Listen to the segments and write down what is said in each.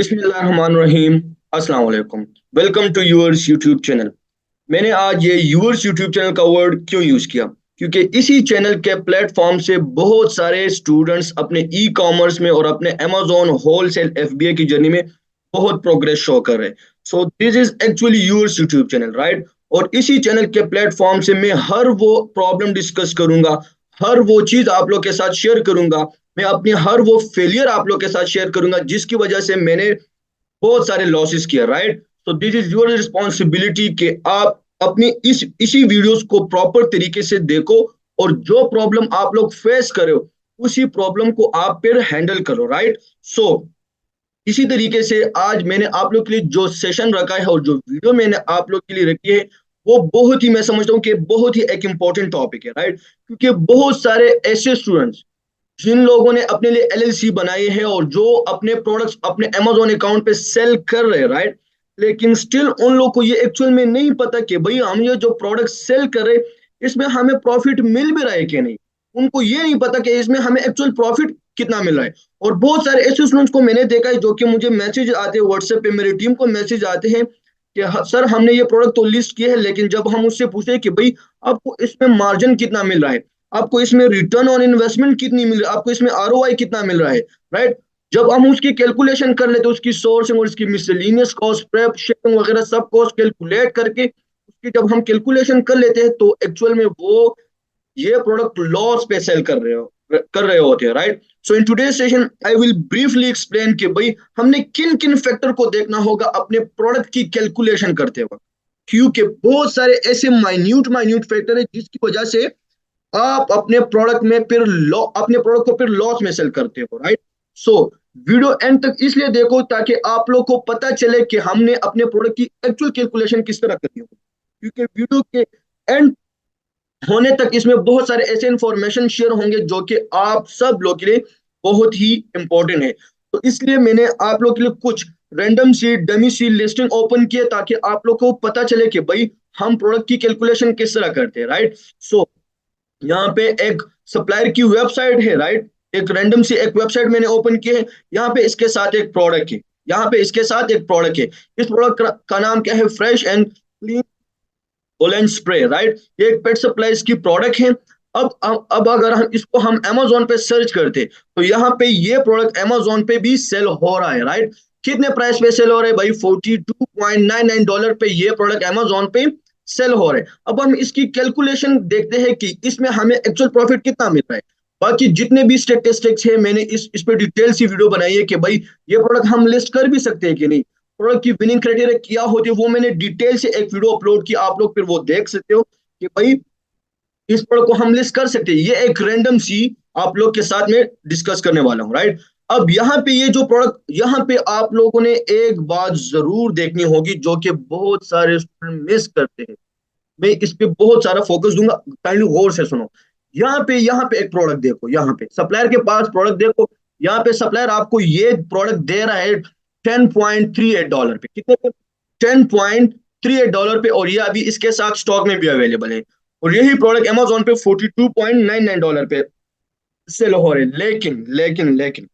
बिस्मिल्लाहिर्रहमानिर्रहीम। अस्सलाम वालेकुम। Welcome to yours YouTube channel. मैंने आज ये यूअर्स यूट्यूब चैनल का वर्ड क्यों यूज किया, क्योंकि इसी चैनल के प्लेटफॉर्म से बहुत सारे स्टूडेंट्स अपने ई कॉमर्स में और अपने अमेजोन होलसेल एफबीए की जर्नी में बहुत प्रोग्रेस शो कर रहे हैं। So this is actually yours YouTube channel, right. और इसी चैनल के प्लेटफॉर्म से मैं हर वो प्रॉब्लम डिस्कस करूंगा, हर वो चीज आप लोग के साथ शेयर करूंगा। मैं अपनी हर वो फेलियर आप लोग के साथ शेयर करूंगा जिसकी वजह से मैंने बहुत सारे लॉसेस किया, right. So this is your responsibility कि आप अपनी इसी वीडियोस को प्रॉपर तरीके से देखो और जो प्रॉब्लम आप लोग फेस कर रहे हो उसी प्रॉब्लम को आप फिर हैंडल करो, राइट। सो इसी तरीके से आज मैंने आप लोग के लिए जो सेशन रखा है और जो वीडियो मैंने आप लोग के लिए रखी है वो बहुत ही, मैं समझता हूँ कि बहुत ही एक इंपॉर्टेंट टॉपिक है, राइट। क्योंकि बहुत सारे ऐसे स्टूडेंट्स जिन लोगों ने अपने लिए एलएलसी बनाई है और जो अपने प्रोडक्ट्स अपने अमेजोन अकाउंट पे सेल कर रहे हैं, राइट। लेकिन स्टिल उन लोगों को ये एक्चुअल में नहीं पता कि भाई हम ये जो प्रोडक्ट सेल कर रहे हैं इसमें हमें प्रॉफिट मिल भी रहा है कि नहीं। उनको ये नहीं पता कि इसमें हमें एक्चुअल प्रॉफिट कितना मिल रहा है। और बहुत सारे ऐसे स्टूडेंट्स को मैंने देखा है जो कि मुझे मैसेज आते हैं व्हाट्सएप पे, मेरी टीम को मैसेज आते हैं कि सर हमने ये प्रोडक्ट तो लिस्ट किया है, लेकिन जब हम उससे पूछे कि भाई आपको इसमें मार्जिन कितना मिल रहा है, आपको इसमें रिटर्न ऑन इन्वेस्टमेंट कितनी मिल रही है, आपको इसमें आरओआई कितना मिल रहा है, राइट। जब हम उसकी कैलकुलेशन कर लेते हैं, उसकी सोर्सिंग और उसकी मिसलेनियस कॉस्ट, प्रेप, शिपिंग वगैरह सब कॉस्ट कैलकुलेट करके उसकी जब हम कैलकुलेशन कर लेते हैं तो एक्चुअल में वो ये प्रोडक्ट लॉस पे सेल कर रहे होते हैं, right. So in today session I will briefly explain कि भाई हमने किन किन फैक्टर को देखना होगा अपने प्रोडक्ट की कैलकुलेशन करते वक्त, क्योंकि बहुत सारे ऐसे माइन्यूट माइन्यूट फैक्टर है जिसकी वजह से आप अपने प्रोडक्ट को फिर लॉस में सेल करते हो, राइट। सो वीडियो एंड तक इसलिए देखो ताकि आप लोग को पता चले कि हमने अपने प्रोडक्ट की एक्चुअल कैलकुलेशन किस तरह करनी होगी, क्योंकि वीडियो के एंड होने तक इसमें बहुत सारे ऐसे इंफॉर्मेशन शेयर होंगे जो कि आप सब लोग के लिए बहुत ही इंपॉर्टेंट है। तो इसलिए मैंने आप लोग के लिए कुछ रैंडम सी डमी सी लिस्टिंग ओपन किए ताकि आप लोग को पता चले कि भाई हम प्रोडक्ट की कैलकुलेशन किस तरह करते हैं, राइट। सो यहाँ पे एक सप्लायर की वेबसाइट है, राइट। एक रैंडम सी एक वेबसाइट मैंने ओपन की है। यहाँ पे इसके साथ एक प्रोडक्ट है, यहाँ पे इसके साथ एक प्रोडक्ट है। इस प्रोडक्ट का नाम क्या है? फ्रेश एंड क्लीन ओलेंड स्प्रे, राइट। ये एक पेट सप्लाईज की प्रोडक्ट है। अब अगर हम अमेजोन पे सर्च करते तो यहाँ पे ये प्रोडक्ट अमेजोन पे भी सेल हो रहा है, राइट। कितने प्राइस पे सेल हो रहा है भाई? $42.99 पे ये प्रोडक्ट अमेजोन पे सेल हो रहा है। अब हम इसकी कैलकुलेशन देखते हैं कि इसमें हमें एक्चुअल प्रॉफिट कितना मिल रहा है। बाकी जितने भी स्टेटिस्टिक्स है मैंने इस पे डिटेल सी वीडियो बनाई है कि भाई ये प्रोडक्ट हम लिस्ट कर भी सकते हैं कि नहीं, प्रोडक्ट की विनिंग क्राइटेरिया क्या होती है, वो मैंने डिटेल से एक वीडियो अपलोड की, आप लोग फिर वो देख सकते हो कि भाई इस प्रोडक्ट को हम लिस्ट कर सकते हैं। ये एक रैंडम सी आप लोग के साथ में डिस्कस करने वाला हूँ, राइट। अब यहाँ पे ये जो प्रोडक्ट, यहाँ पे आप लोगों ने एक बात जरूर देखनी होगी जो कि बहुत सारे स्टूडेंट मिस करते हैं। मैं इस पे बहुत सारा फोकस दूंगा, काइंडली गौर से सुनो। यहाँ पे एक प्रोडक्ट देखो, यहाँ पे सप्लायर के पास प्रोडक्ट देखो। यहाँ पे सप्लायर आपको ये प्रोडक्ट दे रहा है $10.38 पे। कितने पे? $10.38 पे। और ये अभी इसके साथ स्टॉक में भी अवेलेबल है। और यही प्रोडक्ट अमेजोन पे $42.99 पे सेल हो रहे। लेकिन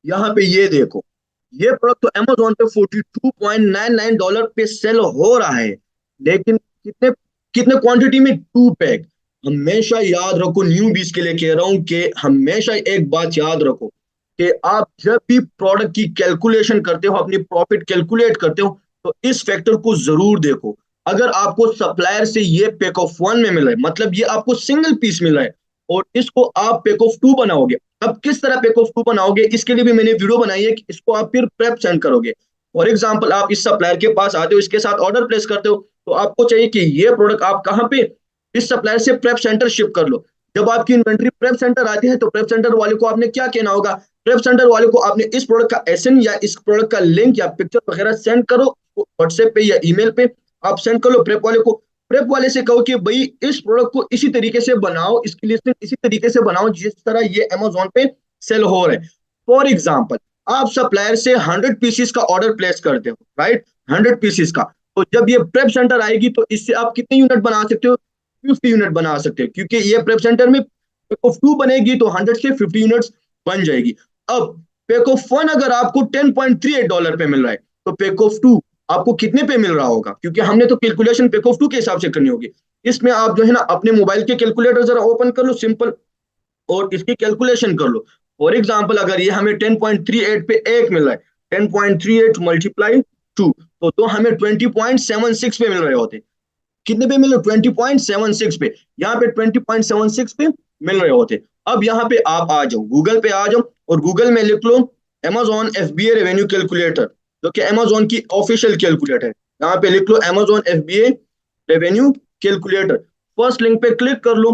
यहाँ पे ये देखो, ये प्रोडक्ट तो अमेजोन पे $42.99 पे सेल हो रहा है, लेकिन कितने कितने क्वांटिटी में? 2 पैक। हमेशा याद रखो, न्यू बीस के लिए कह रहा हूं कि हमेशा एक बात याद रखो कि आप जब भी प्रोडक्ट की कैलकुलेशन करते हो, अपनी प्रॉफिट कैलकुलेट करते हो, तो इस फैक्टर को जरूर देखो। अगर आपको सप्लायर से ये पैक ऑफ वन में मिला है, मतलब ये आपको सिंगल पीस मिला है और इसको आप पैक ऑफ टू बनाओगे, अब किस तरह पैक ऑफ टू बनाओगे इसके लिए भी मैंने वीडियो बनाई है कि इसको आप फिर प्रेप सेंड करोगे। फॉर एग्जाम्पल, आप इस सप्लायर के पास आते हो, इसके साथ ऑर्डर प्लेस करते हो, तो आपको चाहिए कि ये प्रोडक्ट आप कहाँ पे इस सप्लायर से प्रेप सेंटर शिप कर लो। जब आपकी इन्वेंट्री प्रेप सेंटर आती है तो प्रेप सेंटर वाले को आपने क्या कहना होगा? प्रेप सेंटर वाले को आपने इस प्रोडक्ट का एसएन या इस प्रोडक्ट का लिंक या पिक्चर वगैरह सेंड करो, व्हाट्सएप पे या ईमेल पे आप सेंड कर लो प्रेप वाले को। प्रेप वाले से कहो कि भाई इस प्रोडक्ट को इसी तरीके से बनाओ, इसकी लिस्टिंग इसी तरीके से बनाओ जिस तरह ये अमेजोन पे सेल हो रहा है। फॉर एग्जाम्पल, आप सप्लायर से 100 पीसीस का ऑर्डर प्लेस करते हो, राइट। 100 पीसीस का, तो जब ये प्रेप सेंटर आएगी तो इससे आप कितने यूनिट बना सकते हो? 50 यूनिट बना सकते हो, क्योंकि ये प्रेप सेंटर में ऑफ टू बनेगी तो 100 से 50 यूनिट्स बन जाएगी। अब पेक ऑफ 1 अगर आपको $10.38 पे मिल रहा है, तो पेक ऑफ 2 आपको कितने पे मिल रहा होगा? क्योंकि हमने तो कैलकुलेशन पेक ऑफ 2 के हिसाब से करनी होगी। इसमें आप जो है ना अपने मोबाइल के कैलकुलेटर जरा ओपन कर लो सिंपल, और इसकी कैलकुलेशन कर लो। फॉर एग्जाम्पल अगर ये हमें 10.38 पे एक मिल रहा है, 10.38 मल्टीप्लाई 2, तो हमें 20.76 पे मिल रहे होते। कितने पे मिल रहे? 20.76 पे। यहाँ पे 20.76 पे मिल रहे होते। अब यहाँ पे आप आ जाओ, गूगल पे आ जाओ और गूगल में लिख लो Amazon FBA रेवेन्यू कैलकुलेटर, जो कि Amazon की ऑफिशियल कैलकुलेटर है। यहाँ पे लिख लो Amazon FBA revenue calculator. First link पे क्लिक कर लो,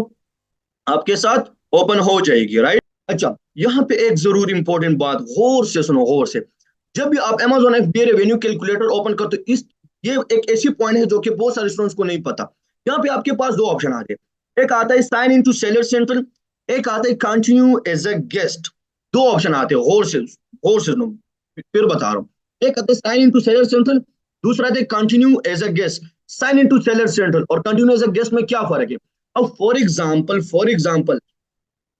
आपके साथ ओपन हो जाएगी, राइट। अच्छा, यहाँ पे एक जरूर इंपॉर्टेंट बात गौर से सुनो, गौर से। जब भी आप Amazon FBA revenue calculator open करते हो, इस ये एक ऐसी पॉइंट है जो कि बहुत सारे स्टूडेंट्स को नहीं पता। यहाँ पे आपके पास दो ऑप्शन आते हैं, एक आता है sign in to seller central, एक आता है कंटिन्यू एज अ गेस्ट। दो ऑप्शन आते हैं, गौर से सुनो, फिर बता रहा हूँ। एक आता है sign in to seller central, दूसरा आता है continue as a guest. Sign in to seller central और कंटिन्यू एज अ गेस्ट में क्या फर्क है? अब फॉर एग्जाम्पल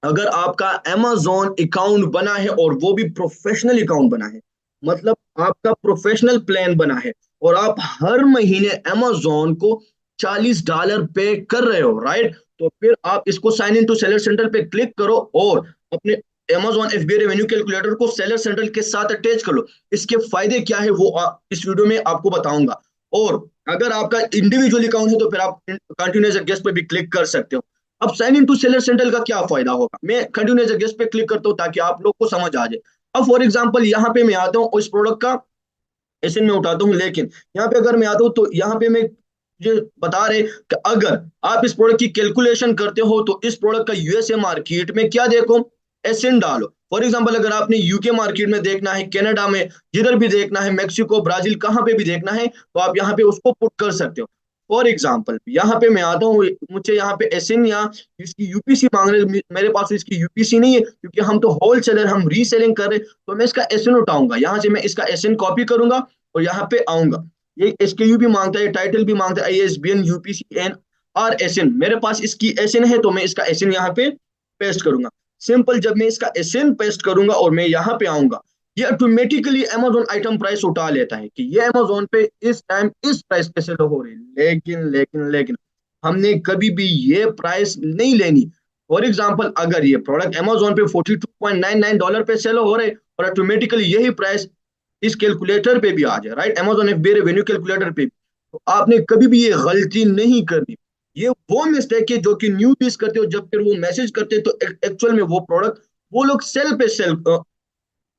अगर आपका Amazon अकाउंट बना है और वो भी प्रोफेशनल अकाउंट बना है, मतलब आपका प्रोफेशनल प्लान बना है, और आप हर महीने Amazon को $40 पे कर रहे हो, राइट, तो फिर आप इसको sign in to seller central पे क्लिक करो और अपने Amazon FBA रेवेन्यू कैलकुलेटर को सेलर सेंट्रल के साथ अटैच कर लो। इसके फायदे क्या है वो इस वीडियो में आपको बताऊंगा। और अगर आपका इंडिविजुअल अकाउंट है तो फिर आप कंटिन्यूस गेस्ट पे भी क्लिक कर सकते हो। अब sign in to seller central का क्या फायदा होगा? मैं कंटिन्यूस गेस्ट पे क्लिक करता हूँ ताकि आप लोग को समझ आ जाए। अब फॉर एग्जांपल यहाँ पे मैं आता हूँ, इस प्रोडक्ट का एसएन में उठाता हूँ, लेकिन यहाँ पे अगर मैं आता हूँ तो यहाँ पे मैं ये बता रहे कि अगर आप इस प्रोडक्ट की कैलकुलेशन करते हो तो इस प्रोडक्ट का यूएसए मार्केट में क्या देखो, एसएन डालो। फॉर एग्जांपल अगर आपने यूके मार्केट में देखना है, कनाडा में, जिधर भी देखना है, मेक्सिको, ब्राजील, कहाँ पे भी देखना है, तो आप यहाँ पे उसको पुट कर सकते हो। फॉर एग्जाम्पल यहाँ पे मैं आता हूँ, मुझे यहाँ पे एसएन या इसकी यूपीसी मांग रहे, मेरे पास तो इसकी यूपीसी नहीं है क्योंकि हम तो होलसेलर, हम रीसेलिंग कर रहे, तो मैं इसका एसएन उठाऊंगा, यहाँ से मैं इसका एसएन कॉपी करूंगा और यहाँ पे आऊंगा। ये एसकेयू भी मांगता है, टाइटल भी मांगता है, आईएसबीएन, यूपीसी एन और एसएन। मेरे पास इसकी एसएन है तो मैं इसका एसएन यहाँ पे पेस्ट करूंगा। सिंपल, जब मैं इसका एसएन पेस्ट करूंगा और मैं यहाँ पे आऊंगा, ये ऑटोमेटिकली अमेजोन आइटम प्राइस उठा लेता है कि ये अमेजोन पे इस टाइम इस प्राइस पे सेल हो रही है। लेकिन हमने कभी भी ये प्राइस नहीं लेनी। फॉर एग्जाम्पल अगर ये प्रोडक्ट अमेजोन पे $42.99 पे सेल हो रहे और ऑटोमेटिकली यही प्राइस इस कैलकुलेटर पे भी आ जाए, right, Amazon FBA revenue calculator पे भी, तो आपने कभी भी ये गलती नहीं करनी। ये वो मिस्टेक है जो कि न्यू पीस करते हो, जब फिर वो मैसेज करते हैं तो एक्चुअल में वो प्रोडक्ट वो लोग सेल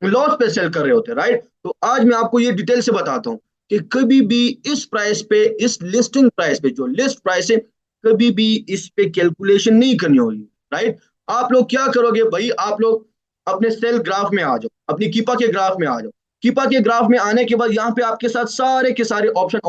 लॉस पे सेल कर रहे होते हैं, राइट। तो आज मैं आपको ये डिटेल से बताता हूँ कि कभी भी इस प्राइस पे, इस लिस्टिंग प्राइस पे, जो लिस्ट प्राइस है, कभी भी इस पे कैलकुलेशन नहीं करनी होगी, राइट। आप लोग क्या करोगे भाई, आप लोग अपने सेल ग्राफ में आ जाओ, अपनी कीपा के ग्राफ में आ जाओ। कीपा के ग्राफ में आने के बाद यहाँ पे आपके साथ सारे के सारे ऑप्शन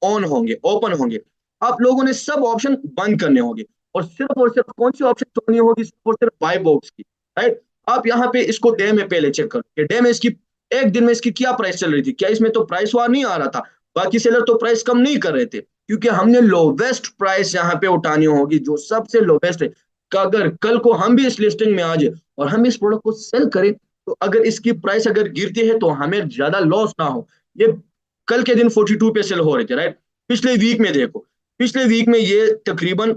ऑन होंगे, ओपन होंगे। आप लोगों ने सब ऑप्शन बंद करने होंगे और सिर्फ कौन सी ऑप्शन छोड़नी होगी? सिर्फ और सिर्फ बाय बॉक्स की, राइट। आप यहाँ पे इसको डे में पहले चेक करो कि डे में इसकी एक दिन में इसकी क्या प्राइस चल रही थी, क्या इसमें तो प्राइस वार नहीं आ रहा था, बाकी सेलर तो प्राइस कम नहीं कर रहे थे, क्योंकि हमने लोवेस्ट प्राइस यहाँ पे उठानी होगी, जो सबसे लोवेस्ट है। अगर कल को हम भी इस लिस्टिंग में आ जाए और हम इस प्रोडक्ट को सेल करें, तो अगर इसकी प्राइस अगर गिरती है तो हमें ज्यादा लॉस ना हो। ये कल के दिन 42 पे सेल हो रहे थे, राइट। पिछले वीक में देखो, पिछले वीक में ये तकरीबन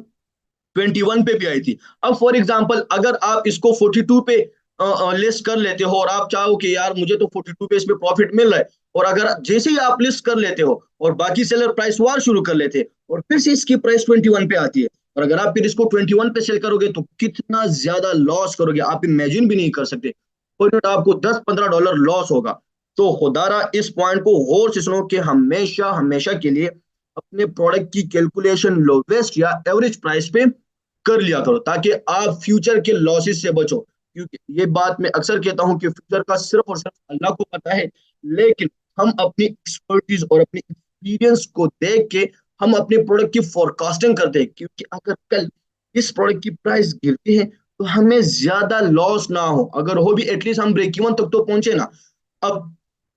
21 पे भी आई थी। अब फॉर एग्जांपल अगर आप इसको 42 पे लिस्ट कर लेते हो और आप चाहो कि यार मुझे तो 42 पे इस पे प्रॉफिट मिल रहा है, और अगर जैसे ही आप लिस्ट कर लेते हो और बाकी सेलर प्राइस वार शुरू कर लेते हैं और फिर से इसकी प्राइस 21 पे आती है, और अगर आप फिर इसको 21 पे सेल करोगे तो कितना ज्यादा लॉस करोगे आप इमेजिन भी नहीं कर सकते। कोई आपको $10-15 लॉस होगा। तो खुदारा इस पॉइंट को गौर से सुनो कि हमेशा हमेशा के लिए अपने प्रोडक्ट की कैलकुलेशन लोवेस्ट या एवरेज प्राइस पे कर लिया करो, ताकि आप फ्यूचर के लॉसेस से बचो। क्योंकि ये बात मैं अक्सर कहता हूं कि फ्यूचर का सिर्फ और सिर्फ अल्लाह को पता है, लेकिन हम अपनी एक्सपर्टीज और अपनी एक्सपीरियंस को देख के हम अपने प्रोडक्ट की फोरकास्टिंग करते हैं, क्योंकि अगर कल इस प्रोडक्ट की प्राइस गिरती है तो हमें ज्यादा लॉस ना हो, अगर हो भी एटलीस्ट हम ब्रेक इवन तक तो पहुंचे ना। अब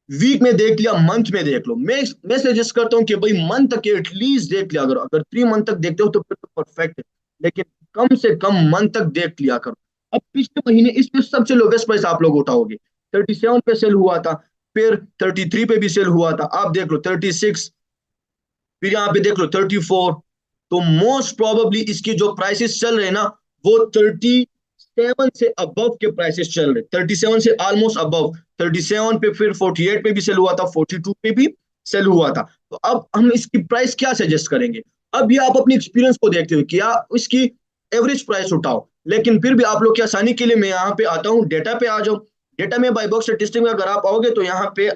वीक में देख लिया, मंथ में देख लो, मैं सजेस्ट करता हूँ कि भाई मंथ तक एटलीस्ट देख लिया करो। अगर 3 मंथ तक देखते हो तो फिर तो परफेक्ट है, लेकिन कम से कम मंथ तक देख लिया करो। अब पिछले महीने इस पे सबसे लोवेस्ट प्राइस आप लोग उठाओगे, 37 पे सेल हुआ था, फिर 33 पे भी सेल हुआ था, आप देख लो 36, फिर यहाँ पे देख लो 34। तो मोस्ट प्रोबेबली इसकी जो प्राइसेस चल रहे हैं ना, वो 37 से अबव के प्राइसेस चल रहे, 37 से ऑलमोस्ट अबव। 37 पे, फिर 48 पे भी सेल हुआ था, 42 पे भी सेल हुआ था। तो अब हम इसकी प्राइस क्या सजेस्ट करेंगे? अब ये आप अपनी एक्सपीरियंस को देखते हो कि या इसकी एवरेज प्राइस उठाओ, लेकिन फिर भी आप लोग की आसानी के लिए मैं यहाँ पे आता हूँ, डेटा पे आ जाओ। डेटा में बाय बॉक्स स्टैटिस्टिक्स में अगर आप आओगे तो यहाँ पे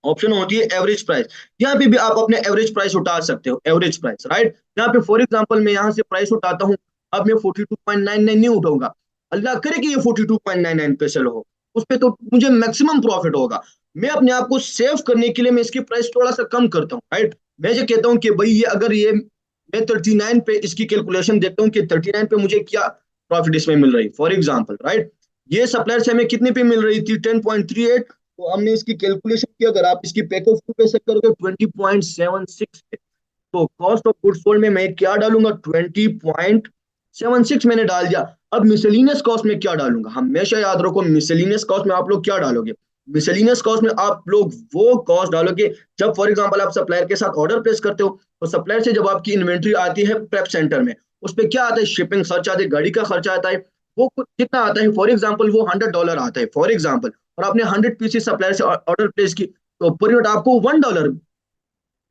ऑप्शन होती है एवरेज प्राइस। यहाँ पे भी आप अपने एवरेज प्राइस उठा सकते हो, एवरेज प्राइस, राइट। यहाँ पे फॉर एग्जांपल मैं यहाँ से प्राइस उठाता हूँ। अब मैं 42.99 नहीं उठाऊंगा, अल्लाह करे कि ये 42.99 पे सेल हो, उस पे तो मुझे मैक्सिमम प्रॉफिट होगा। मैं अपने आप को सेव करने के लिए मैं इसकी प्राइस थोड़ा सा कम करता हूँ, राइट। मैं ये कहता हूँ कि भाई ये अगर ये मैं 39 पे इसकी कैलकुलेशन देखता हूँ कि 39 पे मुझे क्या प्रॉफिट इसमें मिल रही, फॉर एग्जाम्पल, राइट। ये सप्लायर से हमें कितने पे मिल रही थी? 10.38। तो हमने इसकी कैलकुलेशन की, अगर आप इसकी पैक ऑफ पे से करोगे 20.76 पे, तो कॉस्ट ऑफ गुड्स सोल्ड में मैं क्या डालूंगा? 20.76 मैंने डाल दिया। अब मिसलिनियस कॉस्ट में क्या डालूंगा? हमेशा याद रखो, मिसलिनियस कॉस्ट में आप लोग क्या डालोगे? मिसलिनियस कॉस्ट में आप लोग वो कॉस्ट डालोगे जब फॉर एग्जांपल आप सप्लायर के साथ ऑर्डर प्लेस करते हो, तो सप्लायर से जब आपकी इन्वेंट्री आती है प्रेप सेंटर में, उस पर क्या आता है? शिपिंग खर्च आता है, गाड़ी का खर्चा आता है। वो कितना आता है? फॉर एग्जाम्पल वो $100 आता है, फॉर एग्जाम्पल, और आपने 100 पीसेस सप्लायर से ऑर्डर प्लेस की, तो पर यूनिट आपको $1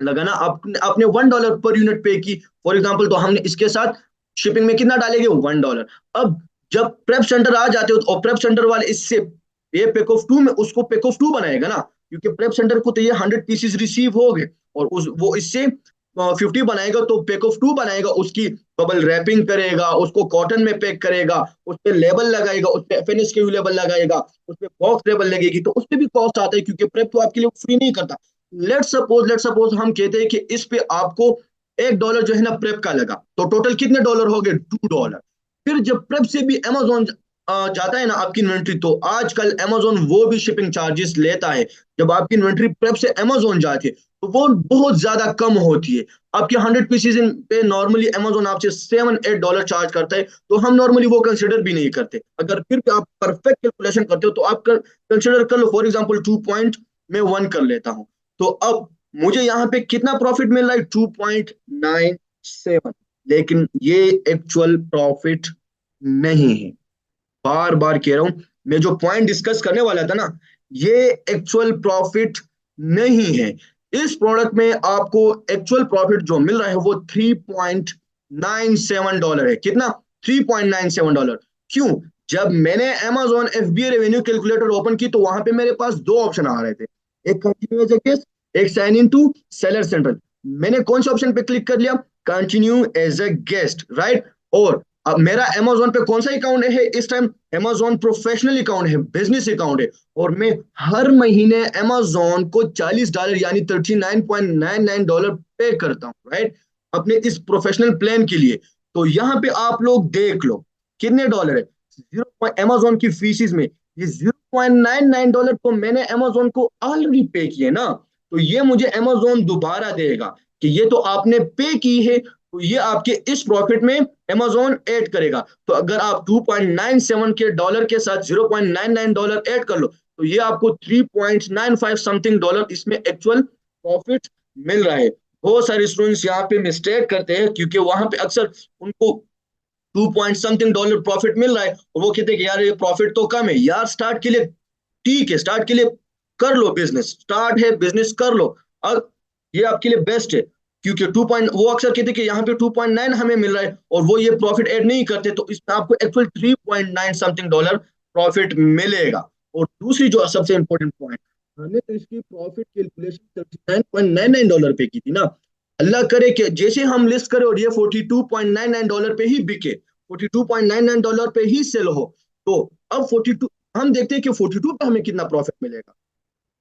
लगा ना। आपने $1 पर यूनिट पे की, फॉर एग्जाम्पल, तो हमने इसके साथ शिपिंग में कितना डालेंगे? $1। अब जब प्रेप सेंटर आ जाते हो, और प्रेप सेंटर वाले इससे ये पेक ऑफ टू में उसको पेक ऑफ टू बनाएगा ना, क्योंकि प्रेप सेंटर को तो ये 100 पीसेस रिसीव हो गए, और उस वो इससे 50 बनाएगा, तो पेक ऑफ टू बनाएगा, उसकी बबल रैपिंग करेगा, उसको कॉटन में पैक करेगा, उस पर लेबल लगाएगा, उस पर FNSKU लेबल लगाएगा, उस पर बॉक्स लेबल लगेगी, तो उस पर भी कॉस्ट आता है, क्योंकि प्रेप तो आपके लिए फ्री नहीं करता। लेट सपोज हम कहते हैं कि इस पे आपको $1 जो है ना प्रेप का लगा, तो टोटल कितने डॉलर हो गए? $2। फिर जब प्रेप से भी अमेजोन जाता है ना आपकी इन्वेंट्री, तो आजकल अमेजोन वो भी शिपिंग चार्जेस लेता है। जब आपकी इन्वेंट्री प्रेप से अमेजोन जाती है, तो वो बहुत ज्यादा कम होती है। आपके 100 पीसेज पे नॉर्मली अमेजोन आपसे $7-8 चार्ज करता है, तो हम नॉर्मली वो कंसिडर भी नहीं करते। अगर फिर भी आप परफेक्ट कैलकुलेशन करते हो, तो आप कंसिडर कर लो, फॉर एग्जाम्पल 2.1 कर लेता हूँ। तो अब मुझे यहाँ पे कितना प्रॉफिट मिल रहा है? 2.97। लेकिन ये एक्चुअल प्रॉफिट नहीं है, बार बार कह रहा हूं। मैं जो पॉइंट डिस्कस करने वाला था ना, ये एक्चुअल प्रॉफिट नहीं है। इस प्रोडक्ट में आपको एक्चुअल प्रॉफिट जो मिल रहा है वो $3.97 है। कितना? $3.97। क्यों? जब मैंने Amazon FBA revenue calculator open की, तो वहां पे मेरे पास दो ऑप्शन आ रहे थे, एक कंटिन्यू एज ए गेस्ट, एक sign in to seller central. मैंने कौन से ऑप्शन पे क्लिक कर लिया? Continue as a guest, right. और अब मेरा Amazon पे कौन सा अकाउंट है इस टाइम? Amazon प्रोफेशनल अकाउंट है, बिजनेस अकाउंट है, और मैं हर महीने Amazon को $40 यानी $39.99 पे करता हूँ, राइट, अपने इस प्रोफेशनल प्लान के लिए। तो यहाँ पे आप लोग देख लो कितने डॉलर है। जीरो Amazon की फीसिस में ये $0.99 तो मैंने Amazon को ऑलरेडी पे किए ना, तो ये मुझे Amazon दोबारा देगा कि ये तो आपने पे की है, तो ये आपके इस प्रॉफिट में Amazon ऐड करेगा। तो अगर आप 2.97 के डॉलर के साथ $0.99 ऐड कर लो, तो ये आपको 3.95 समथिंग डॉलर इसमें एक्चुअल प्रॉफिट मिल रहा है। बहुत सारे स्टूडेंट्स यहाँ पे मिस्टेक करते हैं, क्योंकि वहां पे अक्सर उनको 2 पॉइंट समथिंग डॉलर प्रॉफिट मिल रहा है, और वो कहते हैं कि यार ये प्रॉफिट तो कम है। यार स्टार्ट के लिए ठीक है, स्टार्ट के लिए कर लो बिजनेस, स्टार्ट है बिजनेस कर लो। अब ये आपके लिए बेस्ट है, क्योंकि वो अक्सर कहते हैं कि यहाँ पे 2.9 हमें मिल रहा है, और वो ये प्रॉफिट ऐड नहीं करते, तो इसमें आपको एक्चुअल 3.9 समथिंग डॉलर प्रॉफिट मिलेगा। और दूसरी जो सबसे इंपॉर्टेंट पॉइंट, हमने तो इसकी प्रॉफिट कैलकुलेशन $39.99 पे की थी ना। अल्लाह करे कि जैसे हम लिस्ट करें और ये $42.99 पे ही बिके, $42.99 पे ही सेल हो, तो अब 42 हम देखते हैं कि 42 पे हमें कितना प्रॉफिट मिलेगा।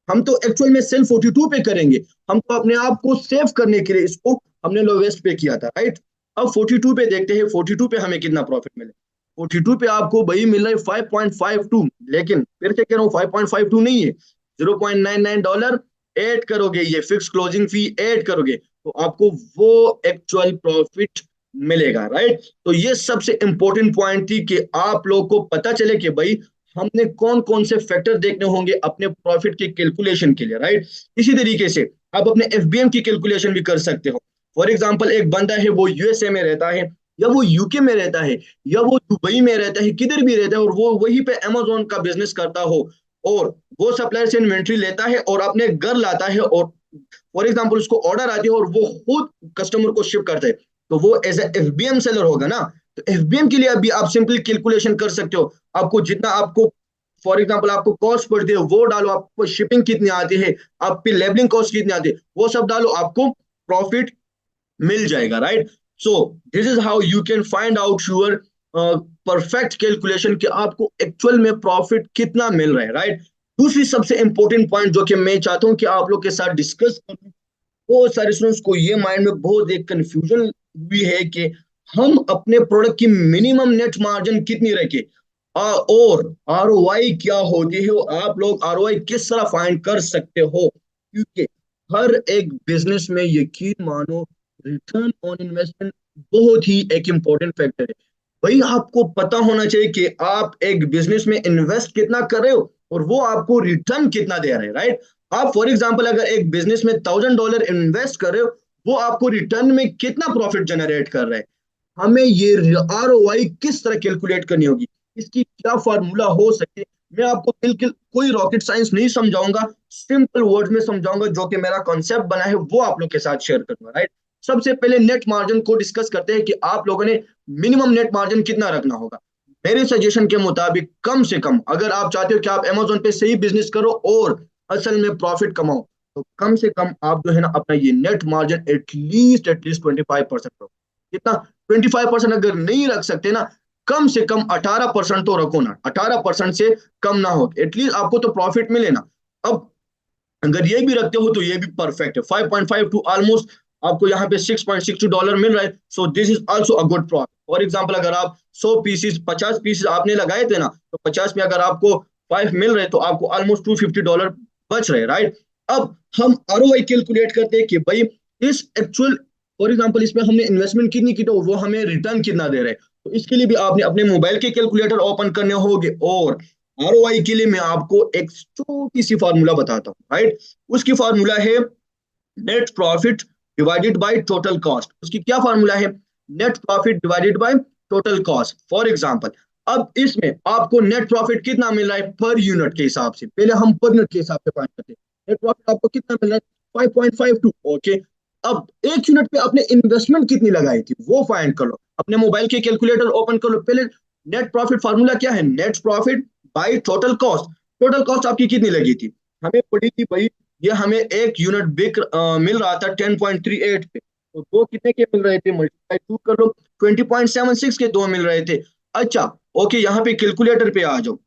हम तो एक्चुअल में सेल 42 पे करेंगे, हम तो अपने आप को सेव करने के लिए इसको हमने लोवेस्ट पे किया था, राइट। अब 42 पे देखते हैं 42 पे हमें कितना प्रॉफिट मिले। 42 पे आपको भाई मिल रहा है 5.52, लेकिन फिर से कह रहा हूँ 5.52 नहीं है, $0.99 ऐड करोगे, ये फिक्स क्लोजिंग फी ऐड करोगे, तो आपको वो एक्चुअल प्रॉफिट मिलेगा, राइट। तो ये सबसे इंपॉर्टेंट पॉइंट थी कि आप लोग को पता चले कि भाई हमने कौन कौन से फैक्टर देखने होंगे अपने प्रॉफिट के कैलकुलेशन के लिए, राइट। इसी तरीके से आप अपने एफबीएम की कैलकुलेशन भी कर सकते हो। फॉर एग्जांपल एक बंदा है वो यूएसए में रहता है, या वो यूके में रहता है, या वो दुबई में रहता है, किधर भी रहता है, और वो वहीं पे अमेजोन का बिजनेस करता हो, और वो सप्लायर से इन्वेंट्री लेता है और अपने घर लाता है, और फॉर एग्जाम्पल उसको ऑर्डर आती है और वो खुद कस्टमर को शिप करता है, तो वो एज ए एफबीएम सेलर होगा ना। तो एफबीएम के लिए अभी आप सिंपली कैलकुलेशन कर सकते हो। आपको जितना आपको फॉर एग्जाम्पल आपको कॉस्ट पड़ती है वो डालो, आपको शिपिंग कितनी आती है, आपकी लेबलिंग कॉस्ट कितनी आती है, वो सब डालो, आपको प्रॉफिट मिल जाएगा, right. So this is how you can find out your perfect calculation कि आपको एक्चुअल में प्रॉफिट कितना मिल रहा है, राइट। दूसरी सबसे इंपॉर्टेंट पॉइंट जो कि मैं चाहता हूं कि आप लोग के साथ डिस्कस करूं, बहुत सारे स्टूडेंट्स को ये माइंड में बहुत एक कंफ्यूजन भी है कि हम अपने प्रोडक्ट की मिनिमम नेट मार्जिन कितनी रखें, और आरओआई क्या होती है, और आप लोग आरओआई किस तरह फाइंड कर सकते हो, क्योंकि हर एक बिजनेस में यकीन मानो रिटर्न ऑन इन्वेस्टमेंट बहुत ही एक इम्पोर्टेंट फैक्टर है। भाई आपको पता होना चाहिए कि आप एक बिजनेस में इन्वेस्ट कितना कर रहे हो और वो आपको रिटर्न कितना दे रहे हैं, राइट। आप फॉर एग्जांपल अगर एक बिजनेस में $1000 इन्वेस्ट कर रहे हो, वो आपको रिटर्न में कितना प्रॉफिट जनरेट कर रहा है, हमें ये आरओआई किस तरह कैलकुलेट करनी होगी, इसकी क्या फार्मूला हो सके। मैं आपको बिल्कुल कोई रॉकेट साइंस नहीं समझाऊंगा, सिंपल वर्ड्स में समझाऊंगा, जो कि मेरा कॉन्सेप्ट बना है वो आप लोग के साथ शेयर करूंगा, राइट। सबसे पहले नेट मार्जिन को डिस्कस करते हैं कि आप लोगों ने मिनिमम नेट मार्जिन कितना रखना होगा। मेरे सजेशन के मुताबिक कम से कम, अगर आप चाहते हो कि आप अमेजोन पे सही बिजनेस करो और असल में प्रॉफिट कमाओ, तो कम से कम आप जो है ना अपना ये नेट मार्जिन एटलीस्ट 25% रखो। कितना? 25% अगर नहीं रख सकते ना, कम से कम 18% तो रखो ना, 18% से कम ना हो, एटलीस्ट आपको तो प्रॉफिट मिले ना। अब अगर ये भी रखते हो तो ये भी परफेक्ट है, 5.5 टू ऑलमोस्ट आपको यहाँ पे $6.62 मिल रहा है। So this is also a good profit. For example अगर आप 100 पीसेस 50 पीसेस आपने लगाए थे ना, तो 50 में अगर आपको 5 मिल रहे तो आपको ऑलमोस्ट $250 बच रहे, राइट। अब हम आरओआई कैलकुलेट करते हैं कि भाई इस एक्चुअल, फॉर एग्जाम्पल इसमें हमने इन्वेस्टमेंट कितनी की तो वो हमें रिटर्न कितना दे रहे हैं। तो इसके लिए भी आपने अपने मोबाइल के कैलकुलेटर ओपन करने होंगे, और आरओआई के लिए मैं आपको एक छोटी सी फार्मूला बताता हूँ, राइट। उसकी फार्मूला है net profit divided by total cost. उसकी क्या फार्मूला है? Net profit divided by total cost. For example अब इसमें आपको नेट प्रॉफिट कितना मिल रहा है पर यूनिट के हिसाब से, पहले हम पर यूनिट के हिसाब से फाइंड करते हैं। नेट प्रॉफिट आपको कितना मिल रहा है? 5.52। ओके, अब एक यूनिट पे आपने इन्वेस्टमेंट कितनी लगाई थी वो फाइंड कर लो, अपने मोबाइल के कैलकुलेटर ओपन कर लो पहले। नेट प्रॉफिट फार्मूला क्या है? Net profit by total cost. Total cost आपकी कितनी लगी थी? हमें पड़ी थी भाई, ये हमें एक यूनिट मिल रहा था 10.38 पे, तो दो कितने के मिल रहे थे? मल्टीप्लाई टू कर लो, 20.76 के दो मिल रहे थे। अच्छा, ओके, यहाँ पे कैलकुलेटर पे आ जाओ,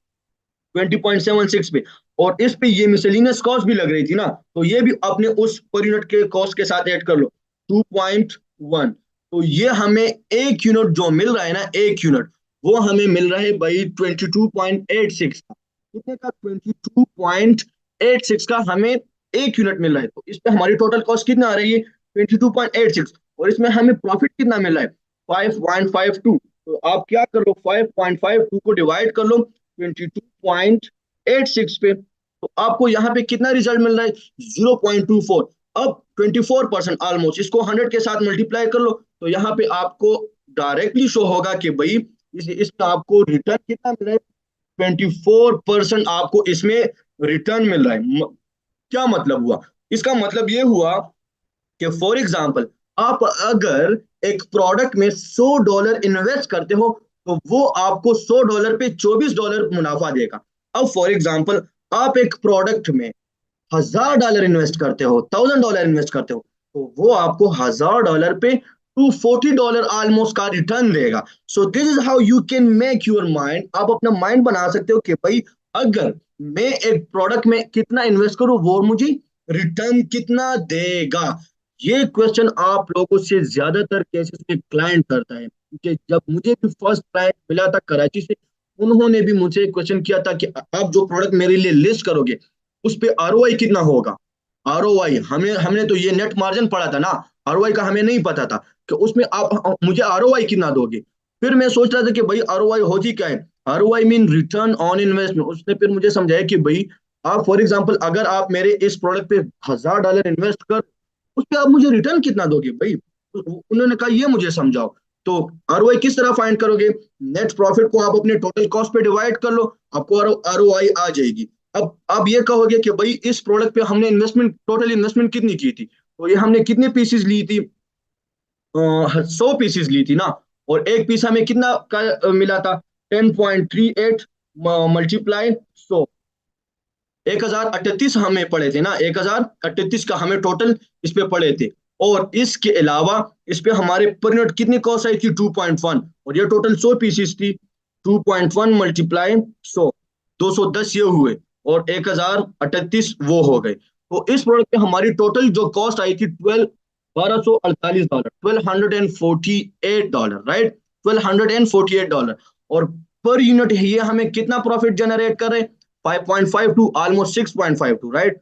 20.76 पे, और इस पे ये मिसलिनियस कॉस्ट भी लग रही थी ना, तो ये भी अपने उस पर यूनिट के कॉस्ट के साथ ऐड कर लो, 2.1। तो ये हमें एक यूनिट जो मिल रहा है ना, एक यूनिट, वो हमें मिल रहा है भाई 22.86 का। कितने का? 22.86 का हमें एक यूनिट मिल रहा है। तो इस पे हमारी टोटल कॉस्ट कितना आ रही है? 22.86, और इसमें हमें प्रॉफिट कितना मिल रहा है? 5.52। तो आप क्या कर लो, 5.52 को डिवाइड कर लो 22.86 पे, तो आपको यहाँ पे कितना रिजल्ट मिल रहा है? 0.24। अब 24% ऑलमोस्ट, इसको 100 के साथ मल्टीप्लाई कर लो, तो यहाँ पे आपको डायरेक्टली शो होगा कि भाई इसमें आपको रिटर्न कितना मिल रहा है? 24% आपको इसमें रिटर्न मिल रहा है। क्या मतलब हुआ? इसका मतलब ये हुआ कि फॉर एग्जाम्पल आप अगर एक प्रोडक्ट में $100 इन्वेस्ट करते हो, तो वो आपको $100 पे $24 मुनाफा देगा। अब फॉर एग्जाम्पल आप एक प्रोडक्ट में $1000 इन्वेस्ट करते हो, $1000 इन्वेस्ट करते हो, तो वो आपको $1000 पे $240 ऑलमोस्ट का रिटर्न देगा। So this is how you can make your mind. आप अपना माइंड बना सकते हो कि भाई अगर मैं एक प्रोडक्ट में कितना इन्वेस्ट करूं वो मुझे रिटर्न कितना देगा। ये क्वेश्चन आप लोगों से ज्यादातर केसेस में क्लाइंट करता है, क्योंकि जब मुझे भी फर्स्ट क्लाइंट मिला था कराची से, उन्होंने भी मुझे क्वेश्चन किया था कि आप जो प्रोडक्ट मेरे लिए लिस्ट करोगे उस पे आरओआई कितना होगा। आरओआई हमें हमने तो ये नेट मार्जिन पढ़ा था ना, आरओआई का हमें नहीं पता था कि उसमें आप मुझे आरओआई कितना दोगे। फिर मैं सोच रहा था कि भाई आरओआई होती क्या है। ROI mean return on investment. उसने फिर मुझे समझाया कि भाई आप फॉर एग्जांपल अगर आप मेरे इस प्रोडक्ट पे $1000 इन्वेस्ट कर, उस पे आप मुझे रिटर्न कितना दोगे भाई। तो उन्होंने कहा ये मुझे समझाओ। तो ROI किस तरह फाइंड करोगे? नेट प्रॉफिट को आप अपने टोटल कॉस्ट पे डिवाइड कर लो, आपको ROI आ जाएगी। अब आप ये कहोगे कि भाई इस प्रोडक्ट पे हमने इन्वेस्टमेंट, टोटल इन्वेस्टमेंट कितनी की थी, तो ये हमने कितने पीसेस ली थी? 100 पीसेस ली थी ना। और एक पीस हमें कितना का मिला था? 10.38 मल्टीप्लाई 100, 1038 हमें पड़े थे ना, 1038 का हमें टोटल इस पे पड़े थे। और इसके अलावा इस पे हमारे पर यूनिट कितनी कॉस्ट आई थी? 2.1। और ये टोटल 100 पीसेस थी। 2.1 मल्टीप्लाई 100, 210 ये हुए, और 1038 वो हो गए। तो इस प्रोडक्ट पे हमारी टोटल जो कॉस्ट आई थी 1248 डॉलर, $1248, राइट। $1248। और पर यूनिट ये हमें कितना प्रॉफिट जनरेट कर रहे? 5.52, ऑलमोस्ट 6.52, राइट।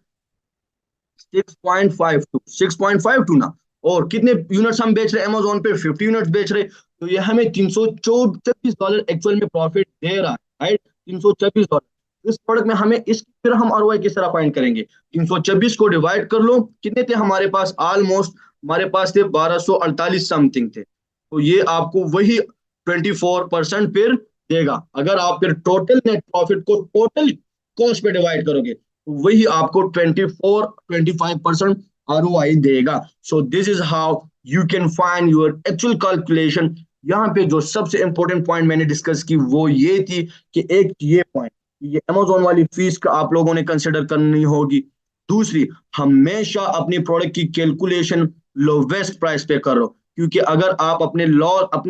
6.52 ना। और कितने यूनिट्स हम बेच रहे हैं अमेजोन पे? 50 यूनिट्स बेच रहे। तो ये हमें $324 एक्चुअल में प्रॉफिट दे रहा है, राइट। $324। इस प्रोडक्ट में हमें इस फिर हम ROI किस तरह फाइंड करेंगे? 324 को डिवाइड कर लो, कितने थे हमारे पास? ऑलमोस्ट हमारे पास थे 1248 समथिंग थे। तो ये आपको वही 24% फिर देगा। अगर आप फिर टोटल नेट प्रॉफिट को टोटल कॉस्ट पे डिवाइड करोगे, तो वही आपको 25% ROI देगा। So this is how you can find your actual calculation. यहाँ पे जो सबसे इंपॉर्टेंट पॉइंट मैंने डिस्कस की वो ये थी कि एक ये पॉइंट, ये अमेजोन वाली फीस का आप लोगों ने कंसिडर करनी होगी। दूसरी, हमेशा अपनी प्रोडक्ट की कैलकुलेशन लोवेस्ट प्राइस पे करो, क्योंकि अगर आप अपने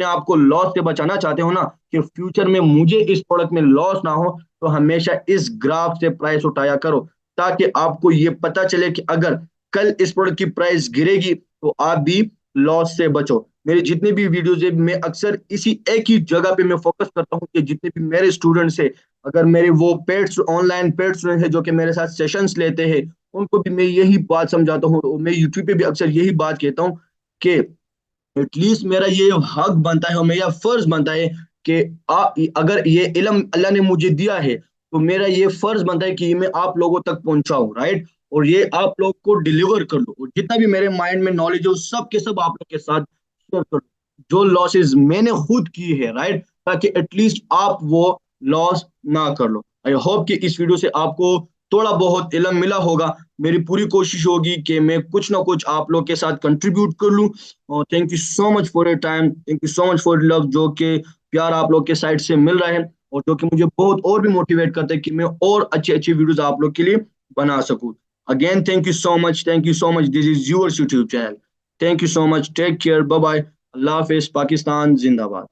आप को लॉस से बचाना चाहते हो ना, कि फ्यूचर में मुझे इस प्रोडक्ट में लॉस ना हो, तो हमेशा इस ग्राफ से प्राइस उठाया करो, ताकि आपको ये पता चले कि अगर कल इस प्रोडक्ट की प्राइस गिरेगी तो आप भी लॉस से बचो। मेरे जितने भी वीडियोज है, मैं अक्सर इसी एक ही जगह पे मैं फोकस करता हूँ कि जितने भी मेरे स्टूडेंट्स है, अगर मेरे वो पेड ऑनलाइन पेड स्टूडेंट है जो कि मेरे साथ सेशंस लेते हैं, उनको भी मैं यही बात समझाता हूँ। मैं यूट्यूब पे भी अक्सर यही बात कहता हूँ कि एटलीस्ट मेरा ये हक बनता है और मेरा फर्ज बनता है कि अगर ये इल्म अल्लाह ने मुझे दिया है, तो मेरा ये फर्ज बनता है कि मैं आप लोगों तक पहुंचाऊं, राइट। और ये आप लोग को डिलीवर कर लो, और जितना भी मेरे माइंड में नॉलेज हो सब के सब आप लोग के साथ शेयर कर लो, जो लॉसेस मैंने खुद की है, राइट, ताकि एटलीस्ट आप वो लॉस ना कर लो। आई होप कि इस वीडियो से आपको थोड़ा बहुत इल्म मिला होगा। मेरी पूरी कोशिश होगी कि मैं कुछ ना कुछ आप लोग के साथ कंट्रीब्यूट कर लूं। और thank you so much for your time, thank you so much for love, जो कि प्यार आप लोग के साइड से मिल रहा है, और जो कि मुझे बहुत और भी मोटिवेट करता है कि मैं और अच्छी अच्छी वीडियोस आप लोग के लिए बना सकूं। Again thank you so much, thank you so much. This is yours YouTube channel. Thank you so much, take care, bye bye, अल्लाह हाफिज, पाकिस्तान जिंदाबाद।